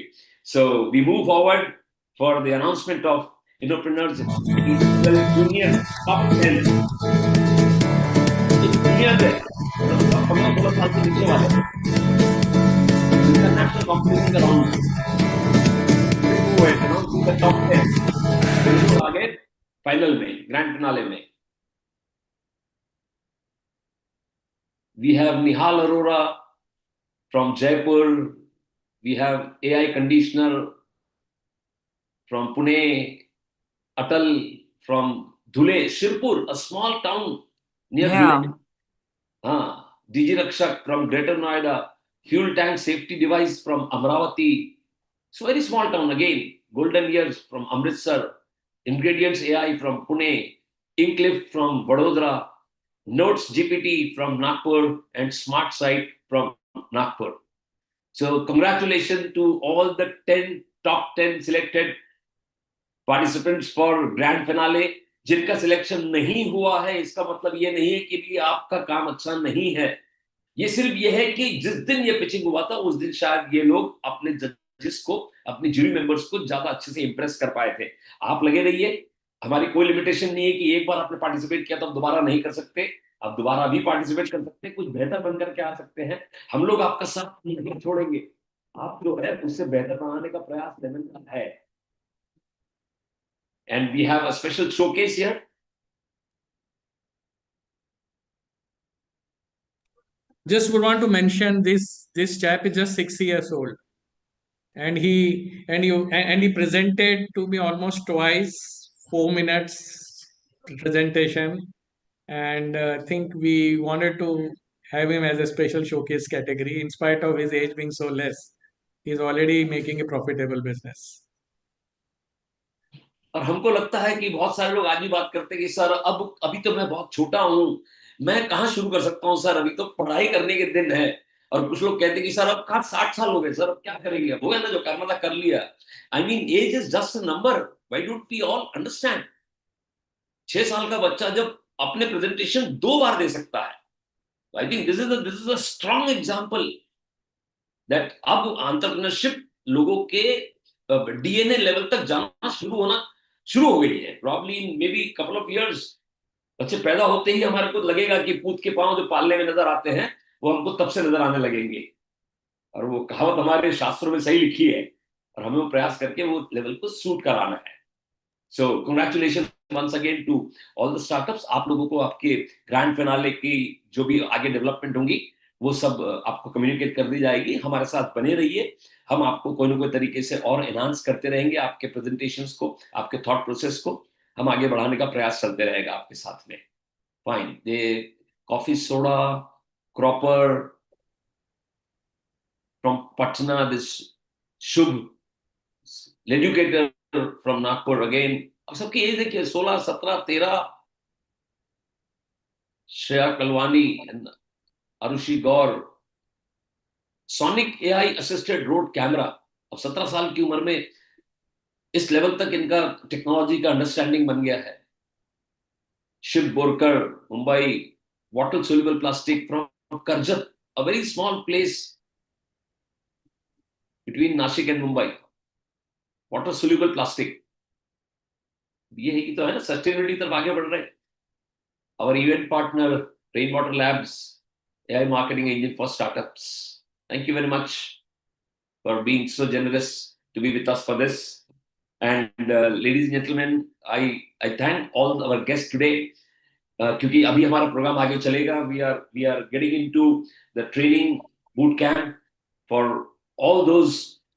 So we move forward for the announcement of entrepreneurs junior top 10. Junior है, मतलब सब 15-16 साल से नीचे वाले. International competition का round. Move ahead, announcing the top 10. बिल्कुल आगे फाइनल में, ग्रैंड फिनाले में. We have Nihal Arora from Jaipur. We have AI conditioner from Pune. Atal from Dhule, Shirpur, a small town near Yeah. Dhule. DG Rakshak from Greater Noida. Fuel tank safety device from Amravati. So very small town again. Golden Years from Amritsar. Ingredients AI from Pune. Inklift from Vadodara. Notes GPT from Nagpur and Smart Site from Nagpur. So congratulations to all the top 10 selected participants for grand finale. जिनका selection नहीं हुआ है इसका मतलब ये नहीं है कि भी आपका काम अच्छा नहीं है. ये सिर्फ ये है कि जिस दिन ये पिचिंग हुआ था उस दिन शायद ये लोग अपने जजेस को, अपने जूरी मेंबर्स को ज्यादा अच्छे से इंप्रेस कर पाए थे. आप लगे रहिए. हमारी कोई लिमिटेशन नहीं है कि एक बार आपने पार्टिसिपेट किया तो आप दोबारा नहीं कर सकते. आप दोबारा भी पार्टिसिपेट कर सकते हैं, कुछ बेहतर बनकर के आ सकते हैं. हम लोग आपका साथ नहीं छोड़ेंगे. आप जो है उससे बेहतर बनाने का प्रयास लेमन का है. And we have a special showcase here. Just would want to mention this chap is just 6 years old, and he presented to me almost twice, 4 minutes presentation, and I think we wanted to have him as a special showcase category. In spite of his age being so less, he's already making a profitable business. और हमको लगता है कि बहुत सारे लोग आज भी बात करते हैं कि सर अभी तो मैं बहुत छोटा हूं, मैं कहां शुरू कर सकता हूं सर, अभी तो पढ़ाई करने के दिन है. और कुछ लोग कहते हैं कि सर अब कहां 60 साल हो गए सर, अब क्या करेंगे, अब हो गया ना जो करना था कर लिया. I mean age is just a number. Why don't we all understand? 6 साल का बच्चा जब अपने प्रेजेंटेशन 2 बार दे सकता है, I think this is a strong example that अब एंटरप्रेन्योरशिप लोगों के डीएनए लेवल तक जाना शुरू हो गई है. Probably in may be couple of years. बच्चे पैदा होते ही हमारे को लगेगा कि पूत के पांव जो पालने में नजर आते हैं वो हमको तब से नजर आने लगेंगे. और वो कहावत हमारे शास्त्रों में सही लिखी है और हमें वो प्रयास करके वो लेवल को सूट कराना है. So congratulation once again to all the startups. आप लोगों को आपके ग्रैंड फिनाले की जो भी आगे डेवलपमेंट होंगी वो सब आपको कम्युनिकेट कर दी जाएगी. हमारे साथ बने रहिए. हम आपको कोई ना कोई तरीके से और एनहांस करते रहेंगे. आपके प्रेजेंटेशंस को, आपके थॉट प्रोसेस को हम आगे बढ़ाने का प्रयास चलते रहेगा आपके साथ में. Fine. They coffee soda cropper from Patna, this Shubh educator from Nagpur again. अब सबकी एज देखिए 16, 17, 13. Shreya Kalwani, Arushi Gaur. Sonic AI assisted road camera. अब 17 साल की उम्र में इस लेवल तक इनका टेक्नोलॉजी का अंडरस्टैंडिंग बन गया है. Shiv Borkar, Mumbai. Water soluble plastic from Karjat, a very small place between Nashik and Mumbai. Water soluble plastic. ये है कि तो है ना, सस्टेनेबिलिटी तरफ आगे बढ़ रहे हैं. Our event partner, Rainwater Labs, AI marketing engine for startups. Thank you very much for being so generous to be with us for this. And ladies and gentlemen, I thank all our guests today. क्योंकि अभी हमारा programme आगे चलेगा. We are getting into the training boot camp for all those